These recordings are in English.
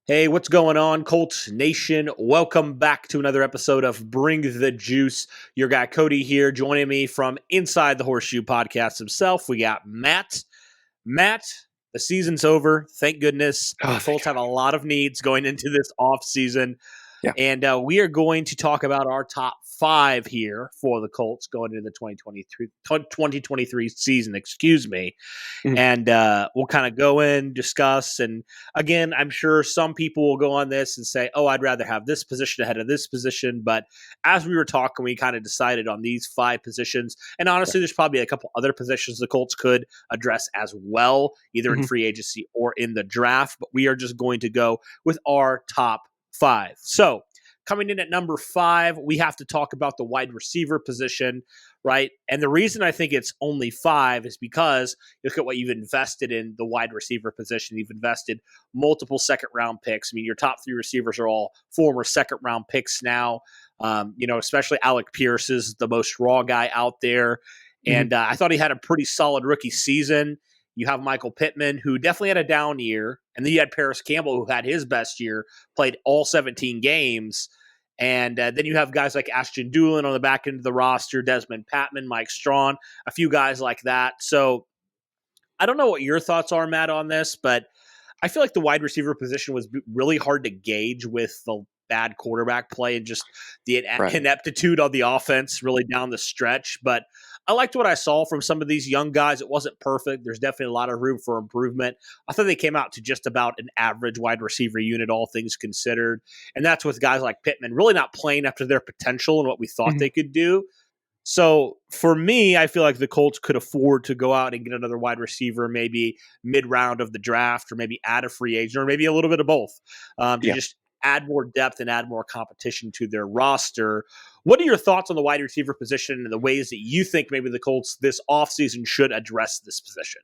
Hey, what's going on, Colts Nation? Welcome back to another episode of Bring the Juice. Your guy Cody here, joining me from inside the Horseshoe Podcast himself. We got Matt. Matt, the season's over. Thank goodness. Oh, The thank Colts God. have a lot of needs going into this offseason. Yeah. And we are going to talk about our top five here for the Colts going into the 2023 season, excuse me. Mhm. And we'll kind of go in, discuss. And again, I'm sure some people will go on this and say, oh, I'd rather have this position ahead of this position. But as we were talking, we kind of decided on these five positions. And Yeah. honestly, there's probably a couple other positions the Colts could address as well, either in Mhm. free agency or in the draft. But we are just going to go with our top five. So coming in at number five, we have to talk about the wide receiver position, right? And the reason I think it's only five is because look at what you've invested in the wide receiver position. You've invested multiple second round picks. I mean, your top three receivers are all former second round picks now. Especially Alec Pierce is the most raw guy out there. Mhm. And I thought he had a pretty solid rookie season. You have Michael Pittman, who definitely had a down year. And then you had Paris Campbell, who had his best year, played all 17 games. And then you have guys like Ashton Doolin on the back end of the roster, Desmond Patman, Mike Strawn, a few guys like that. So I don't know what your thoughts are, Matt, on this, but I feel like the wide receiver position was really hard to gauge with the bad quarterback play and just the Right. ineptitude on the offense really down the stretch. But I liked what I saw from some of these young guys. It wasn't perfect. There's definitely a lot of room for improvement. I thought they came out to just about an average wide receiver unit, all things considered. And that's with guys like Pittman really not playing up to their potential and what we thought Mhm. they could do. So for me, I feel like the Colts could afford to go out and get another wide receiver, maybe mid round of the draft, or maybe add a free agent, or maybe a little bit of both, to Yeah. just add more depth and add more competition to their roster. What are your thoughts on the wide receiver position and the ways that you think maybe the Colts this offseason should address this position?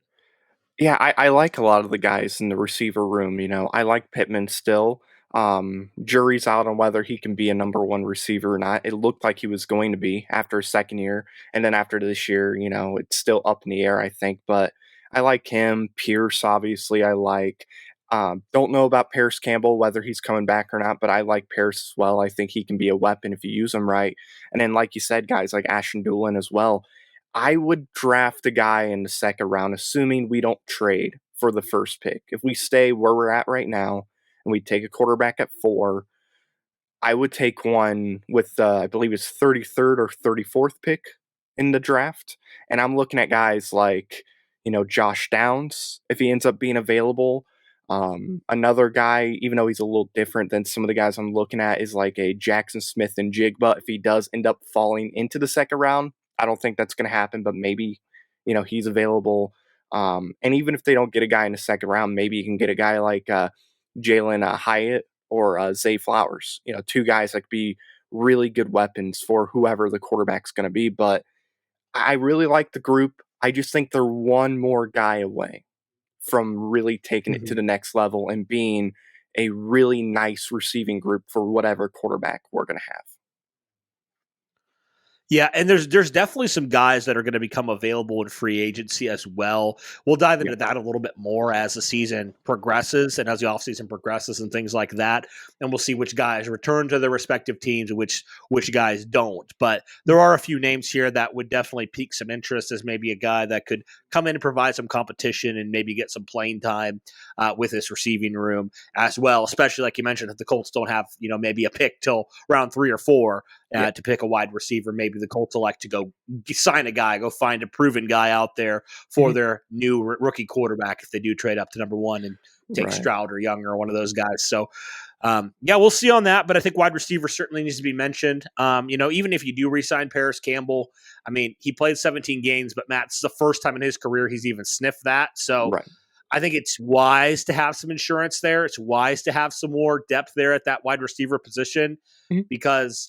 Yeah, I like a lot of the guys in the receiver room, I like Pittman still. Jury's out on whether he can be a number one receiver or not. It looked like he was going to be after his second year, and then after this year, it's still up in the air, I think. But I like him. Pierce, obviously, I like. Don't know about Paris Campbell, whether he's coming back or not, but I like Paris as well. I think he can be a weapon if you use him right. And then, like you said, guys like Ashton Doolin as well. I would draft a guy in the second round, assuming we don't trade for the first pick. If we stay where we're at right now and we take a quarterback at 4, I would take one with, I believe it's 33rd or 34th pick in the draft. And I'm looking at guys like, Josh Downs, if he ends up being available. Another guy, even though he's a little different than some of the guys I'm looking at, is like a Jackson Smith and Jigba. If he does end up falling into the second round, I don't think that's going to happen, but maybe, he's available. And even if they don't get a guy in the second round, maybe you can get a guy like Jalen Hyatt or Zay Flowers. Two guys that could be really good weapons for whoever the quarterback's going to be. But I really like the group. I just think they're one more guy away from really taking it to Mhm. the next level and being a really nice receiving group for whatever quarterback we're going to have. Yeah, and there's definitely some guys that are going to become available in free agency as well. We'll dive Yeah. into that a little bit more as the season progresses and as the offseason progresses and things like that. And we'll see which guys return to their respective teams and which guys don't. But there are a few names here that would definitely pique some interest as maybe a guy that could come in and provide some competition and maybe get some playing time with this receiving room as well. Especially like you mentioned, if the Colts don't have maybe a pick till round 3 or 4 Yeah. to pick a wide receiver. Maybe the Colts will like to go sign a guy, go find a proven guy out there for Mhm. their new rookie quarterback if they do trade up to number one and take Right. Stroud or Young or one of those guys. So, yeah, we'll see on that. But I think wide receiver certainly needs to be mentioned. Even if you do re-sign Paris Campbell, I mean, he played 17 games, but Matt's the first time in his career he's even sniffed that. So Right. I think it's wise to have some insurance there. It's wise to have some more depth there at that wide receiver position Mhm. because,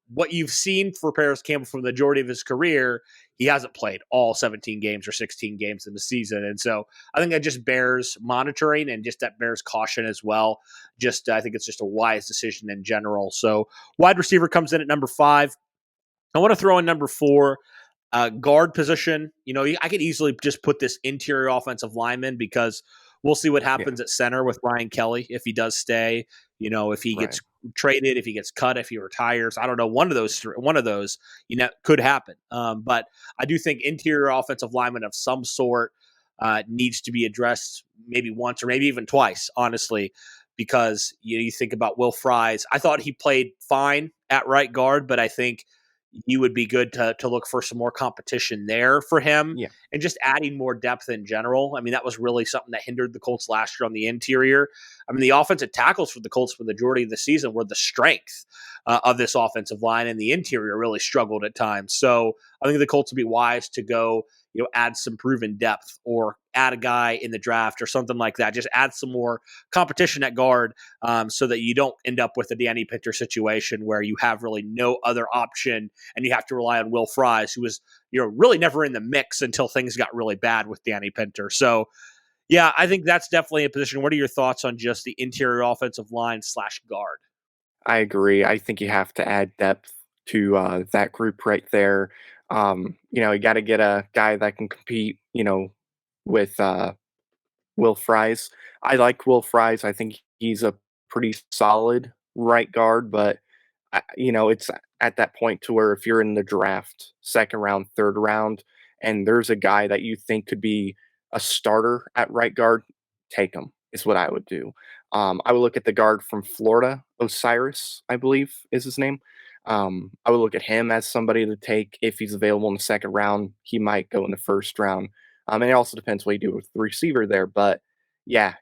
what you've seen for Paris Campbell for the majority of his career, he hasn't played all 17 games or 16 games in the season. And so I think that just bears monitoring and just that bears caution as well. I think it's just a wise decision in general. So wide receiver comes in at number five. I want to throw in number four. Guard position, I could easily just put this interior offensive lineman because we'll see what Yeah, happens at center with Ryan Kelly if he does stay. If he right. gets traded, if he gets cut, if he retires, I don't know. One of those, could happen. But I do think interior offensive lineman of some sort needs to be addressed maybe once or maybe even twice, honestly, because you think about Will Fries. I thought he played fine at right guard, but I think you would be good to look for some more competition there for him Yeah, and just adding more depth in general. I mean, that was really something that hindered the Colts last year on the interior. I mean, the offensive tackles for the Colts for the majority of the season were the strength of this offensive line, and the interior really struggled at times. So I think the Colts would be wise to go, add some proven depth or add a guy in the draft or something like that. Just add some more competition at guard so that you don't end up with a Danny Pinter situation where you have really no other option and you have to rely on Will Fries, who was really never in the mix until things got really bad with Danny Pinter. So yeah, I think that's definitely a position. What are your thoughts on just the interior offensive line / guard? I agree. I think you have to add depth to that group right there. You got to get a guy that can compete, with Will Fries. I like Will Fries. I think he's a pretty solid right guard, but it's at that point to where if you're in the draft, second round, third round, and there's a guy that you think could be a starter at right guard, take him, is what I would do. I would look at the guard from Florida, Osiris, I believe is his name. I would look at him as somebody to take if he's available in the second round. He might go in the first round. And it also depends what you do with the receiver there. But yeah,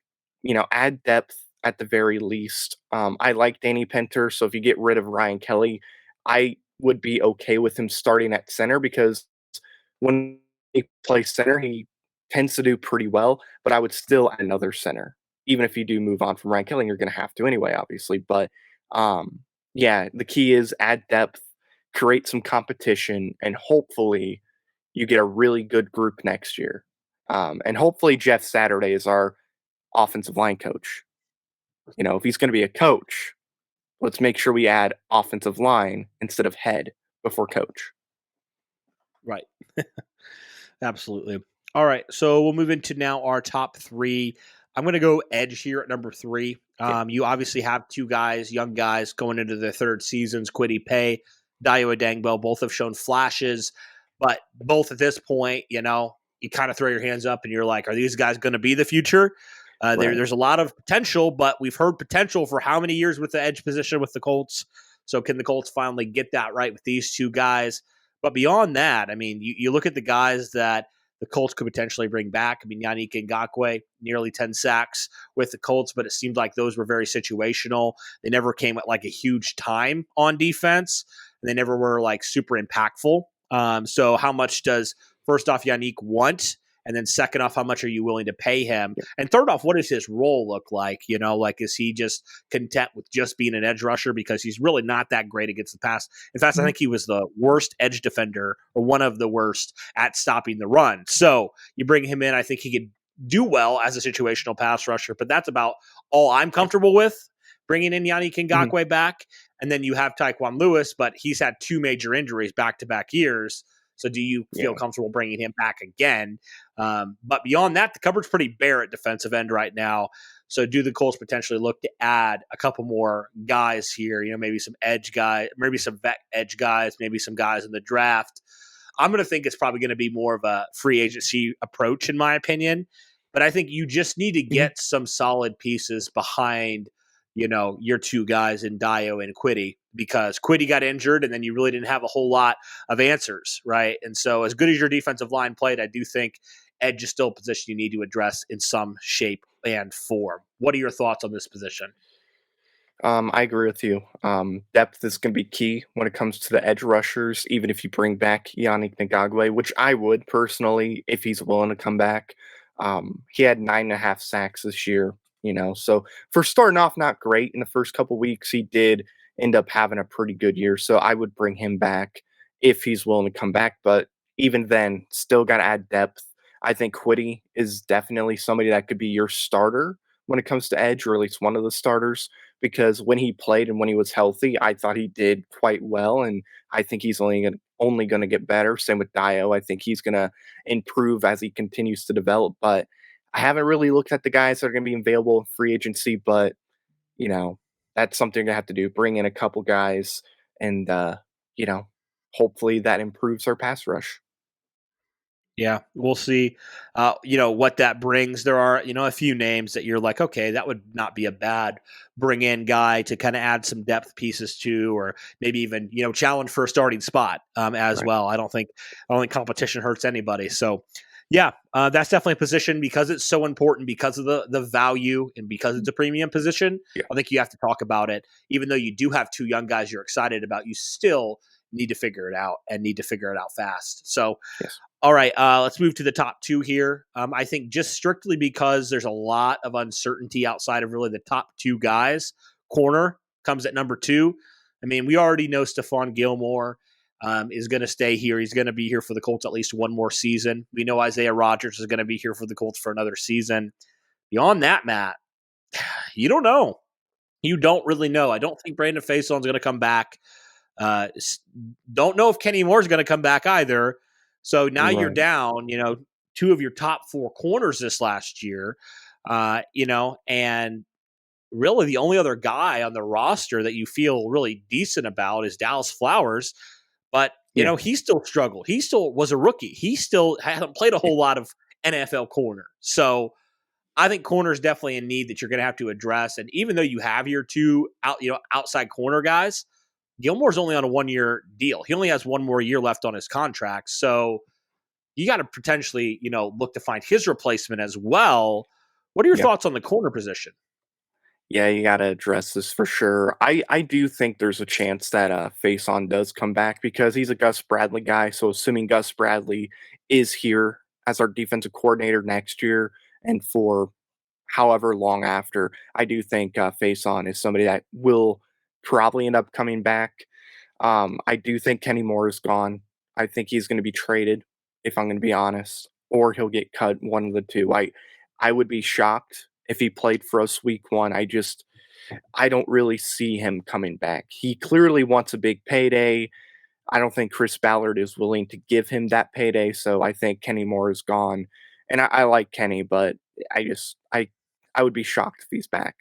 add depth at the very least. I like Danny Pinter, so if you get rid of Ryan Kelly, I would be okay with him starting at center because when he plays center, he tends to do pretty well. But I would still add another center, even if you do move on from Ryan Kelly. You're going to have to anyway, obviously. But um, yeah, the key is add depth, create some competition, and hopefully you get a really good group next year. And hopefully Jeff Saturday is our offensive line coach. If he's going to be a coach, let's make sure we add offensive line instead of head before coach. Right. Absolutely. All right. So we'll move into now our top three. I'm going to go edge here at number three. Yeah, You obviously have two guys, young guys, going into their third seasons, Quiddy Pay, Dio Adangbo. Both have shown flashes, but both at this point, you kind of throw your hands up and you're like, are these guys going to be the future? right. There's a lot of potential, but we've heard potential for how many years with the edge position with the Colts. So can the Colts finally get that right with these two guys? But beyond that, I mean, you look at the guys that the Colts could potentially bring back. I mean, Yannick Ngakoue, nearly 10 sacks with the Colts, but it seemed like those were very situational. They never came at like a huge time on defense, and they never were like super impactful. So how much does, first off, Yannick want? And then second off, how much are you willing to pay him? Yeah. And third off, what does his role look like? Like is he just content with just being an edge rusher because he's really not that great against the pass? In fact, I think he was the worst edge defender or one of the worst at stopping the run. So you bring him in, I think he could do well as a situational pass rusher, but that's about all I'm comfortable with. Bringing in Yannick Mhm. Ngakoue back, and then you have Tyquan Lewis, but he's had two major injuries back-to-back years. So do you feel Yeah. comfortable bringing him back again? But beyond that, the cupboard's pretty bare at defensive end right now. So do the Colts potentially look to add a couple more guys here? Maybe some edge guys, maybe some vet edge guys, maybe some guys in the draft. I'm going to think it's probably going to be more of a free agency approach, in my opinion. But I think you just need to Mhm. get some solid pieces behind, your two guys in Dio and Quiddy, because Quiddy got injured and then you really didn't have a whole lot of answers, right? And so as good as your defensive line played, I do think edge is still a position you need to address in some shape and form. What are your thoughts on this position? I agree with you. Depth is going to be key when it comes to the edge rushers, even if you bring back Yannick Ngagwe, which I would personally, if he's willing to come back. He had 9.5 sacks this year, so for starting off not great in the first couple weeks, he did end up having a pretty good year. So I would bring him back if he's willing to come back. But even then, still got to add depth. I think Quiddy is definitely somebody that could be your starter when it comes to edge, or at least one of the starters because when he played and when he was healthy, I thought he did quite well, and I think he's only going to get better. Same with Dio. I think he's going to improve as he continues to develop. But I haven't really looked at the guys that are going to be available in free agency, but you know, that's something you're gonna have to do. Bring in a couple guys and you know, hopefully that improves our pass rush. Yeah, we'll see. What that brings. There are, a few names that you're like, okay, that would not be a bad bring in guy to kind of add some depth pieces to, or maybe even challenge for a starting spot as Right. well. I don't think competition hurts anybody. So, yeah, that's definitely a position because it's so important because of the value and because it's a premium position. Yeah. I think you have to talk about it, even though you do have two young guys you're excited about. You still need to figure it out and need to figure it out fast. So Yes. all right, let's move to the top two here. I think just strictly because there's a lot of uncertainty outside of really the top two guys. Corner comes at number two. I mean, we already know Stephon Gilmore is going to stay here. He's going to be here for the Colts at least one more season. We know Isaiah Rodgers is going to be here for the Colts for another season. Beyond that, Matt, you don't know. You don't really know. I don't think Brandon Faison's going to come back. Uh, don't know if Kenny Moore's going to come back either. So now you're Right. down, two of your top four corners this last year, and really the only other guy on the roster that you feel really decent about is Dallas Flowers. But, Yeah. he still struggled. He still was a rookie. He still hasn't played a Yeah. whole lot of NFL corner. So I think corner is definitely a need that you're going to have to address. And even though you have your two outside corner guys, Gilmore's only on a 1-year deal. He only has one more year left on his contract. So you got to potentially, look to find his replacement as well. What are your Yeah. thoughts on the corner position? Yeah, you gotta address this for sure. I do think there's a chance that Faison does come back because he's a Gus Bradley guy. So assuming Gus Bradley is here as our defensive coordinator next year and for however long after, I do think Faison is somebody that will probably end up coming back. I do think Kenny Moore is gone. I think he's going to be traded, if I'm going to be honest, or he'll get cut. One of the two. I would be shocked if he played for us week one. I don't really see him coming back. He clearly wants a big payday. I don't think Chris Ballard is willing to give him that payday, so I think Kenny Moore is gone. And I like Kenny, but I just I would be shocked if he's back.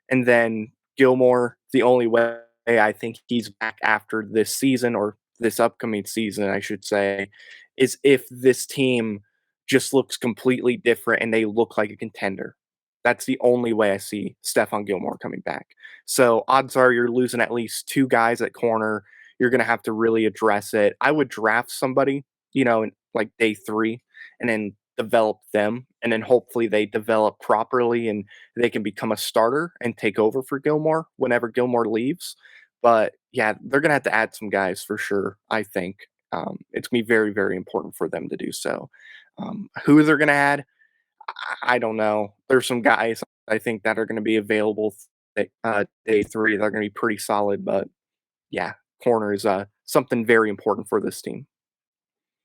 And then Gilmore, the only way I think he's back after this season or this upcoming season, I should say, is if this team just looks completely different and they look like a contender. That's the only way I see Stephon Gilmore coming back. So odds are you're losing at least two guys at corner. You're going to have to really address it. I would draft somebody, in like day 3 and then develop them. And then hopefully they develop properly and they can become a starter and take over for Gilmore whenever Gilmore leaves. But yeah, they're going to have to add some guys for sure, I think. It's going to be very, very important for them to do so. Who they're going to add, I don't know. There's some guys I think that are going to be available day 3. They're going to be pretty solid, but yeah, corner is something very important for this team.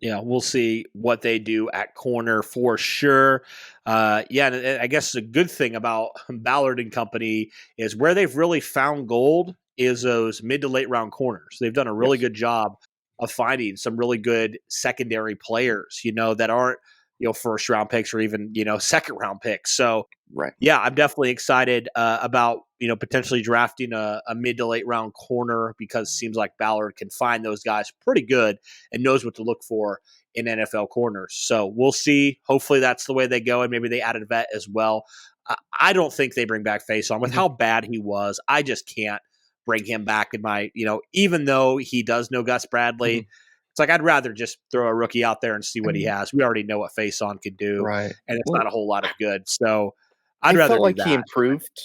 Yeah, we'll see what they do at corner for sure. Yeah, and I guess the good thing about Ballard and Company is where they've really found gold is those mid to late round corners. They've done a really Yes, good job of finding some really good secondary players, that aren't, first round picks or even, second round picks. So right. yeah, I'm definitely excited about potentially drafting a mid to late round corner because it seems like Ballard can find those guys pretty good and knows what to look for in NFL corners. So we'll see. Hopefully that's the way they go, and maybe they add a vet as well. I don't think they bring back Faison with Mhm, how bad he was. I just can't bring him back in my even though he does know Gus mhm. Bradley. It's like I'd rather just throw a rookie out there and see I what he mean, has. We already know what Faison can do, right. and it's Well, not a whole lot of good. So I'd I rather felt do like he that. improved.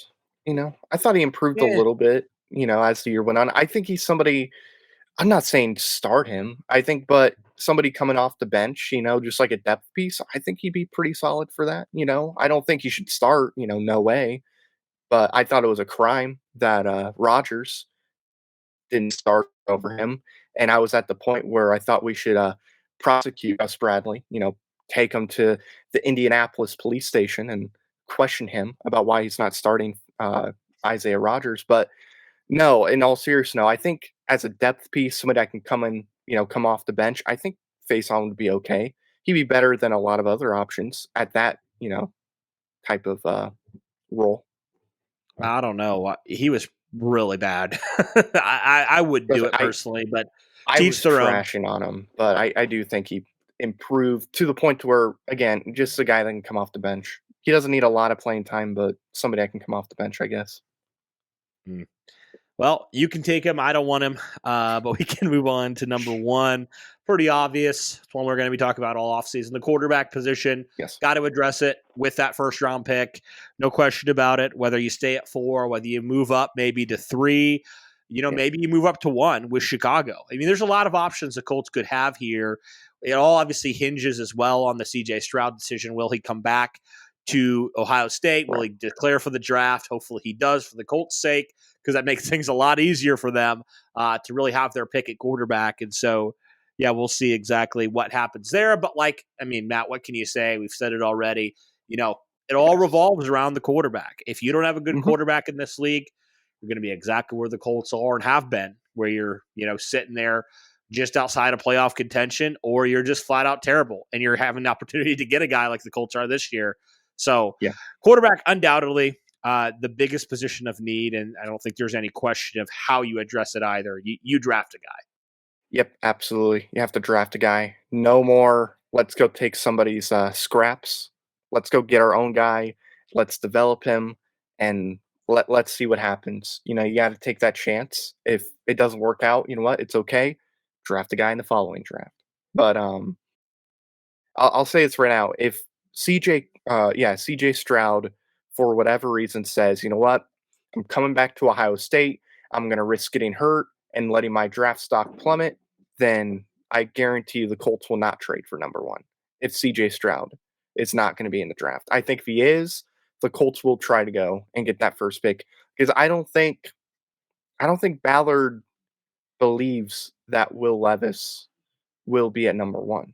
I thought he improved a Yeah. little bit. As the year went on. I think he's somebody. I'm not saying start him. I think, but somebody coming off the bench, just like a depth piece. I think he'd be pretty solid for that. I don't think he should start. No way. But I thought it was a crime that Rogers didn't start over him, and I was at the point where I thought we should prosecute Gus Bradley. Take him to the Indianapolis police station and question him about why he's not starting Isaiah Rogers. But no, in all seriousness, no. I think as a depth piece, somebody that can come in, come off the bench, I think Faison would be okay. He'd be better than a lot of other options at that. type of role. I don't know. He was really bad. I wouldn't Because do it personally, but I was teach their own. trashing on him, but I do think he improved to the point to where, again, just a guy that can come off the bench. He doesn't need a lot of playing time, but somebody that can come off the bench, I guess. Hmm. Well, you can take him. I don't want him. But we can move on to number one. Pretty obvious. It's one we're going to be talking about all offseason. The quarterback position. Yes. Got to address it with that first round pick. No question about it. Whether you stay at 4, whether you move up maybe to 3, Yeah. maybe you move up to 1 with Chicago. I mean, there's a lot of options the Colts could have here. It all obviously hinges as well on the CJ Stroud decision. Will he come back to Ohio State? Will Right. he declare for the draft? Hopefully he does for the Colts' sake, because that makes things a lot easier for them to really have their pick at quarterback. And so, yeah, we'll see exactly what happens there. But Matt, what can you say? We've said it already. It all Yes. revolves around the quarterback. If you don't have a good Hmm. quarterback in this league, you're going to be exactly where the Colts are and have been, where you're, sitting there just outside of playoff contention, or you're just flat out terrible and you're having the opportunity to get a guy like the Colts are this year. So, Yeah. quarterback, undoubtedly, the biggest position of need, and I don't think there's any question of how you address it either. You draft a guy. Yep, absolutely. You have to draft a guy. No more, let's go take somebody's scraps. Let's go get our own guy. Let's develop him and let's see what happens. You got to take that chance. If it doesn't work out, you know what? It's okay. Draft a guy in the following draft. But I'll say this right now. If CJ Stroud, for whatever reason, says, you know what, I'm coming back to Ohio State. I'm gonna risk getting hurt and letting my draft stock plummet. Then I guarantee you the Colts will not trade for number one. If CJ Stroud is not going to be in the draft, I think if he is, the Colts will try to go and get that first pick because I don't think Ballard believes that Will Levis will be at number one.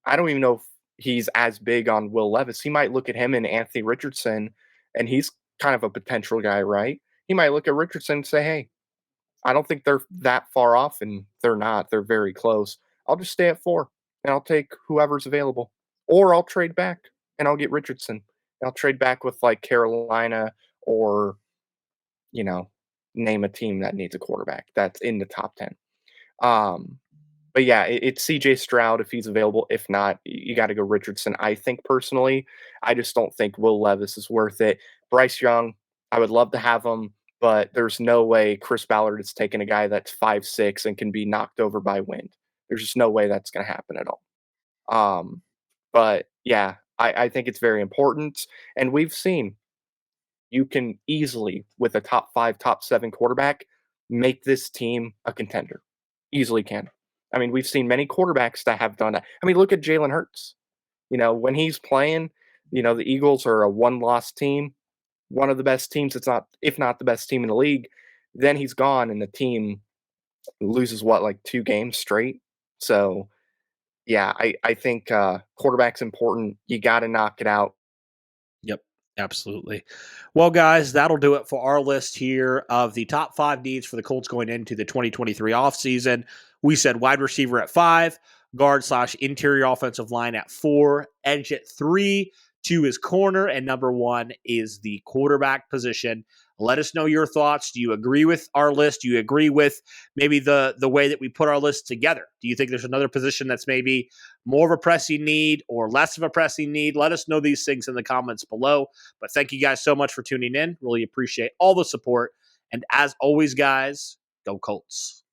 I don't even know if he's as big on Will Levis. He might look at him and Anthony Richardson, and he's kind of a potential guy, right? He might look at Richardson and say, "Hey, I don't think they're that far off," and they're not. They're very close. I'll just stay at 4, and I'll take whoever's available, or I'll trade back and I'll get Richardson. And I'll trade back with like Carolina or you know, name a team that needs a quarterback that's in the top 10. Um, but yeah, it's CJ Stroud if he's available. If not, you got to go Richardson. I think personally, I just don't think Will Levis is worth it. Bryce Young, I would love to have him, but there's no way Chris Ballard is taking a guy that's 5'6" and can be knocked over by wind. There's just no way that's going to happen at all. Um, but yeah, I think it's very important. And we've seen you can easily, with a top 5, top 7 quarterback, make this team a contender. Easily can. I mean, we've seen many quarterbacks that have done that. I mean, look at Jalen Hurts. When he's playing, the Eagles are a one-loss team, one of the best teams. It's not, if not the best team in the league. Then he's gone, and the team loses like 2 games straight. So yeah, I think quarterback's important. You got to knock it out. Yep, absolutely. Well, guys, that'll do it for our list here of the top 5 needs for the Colts going into the 2023 offseason. We said wide receiver at 5, guard/interior offensive line at 4, edge at 3, 2 is corner, and number 1 is the quarterback position. Let us know your thoughts. Do you agree with our list? Do you agree with maybe the way that we put our list together? Do you think there's another position that's maybe more of a pressing need or less of a pressing need? Let us know these things in the comments below. But thank you guys so much for tuning in. Really appreciate all the support. And as always, guys, go Colts.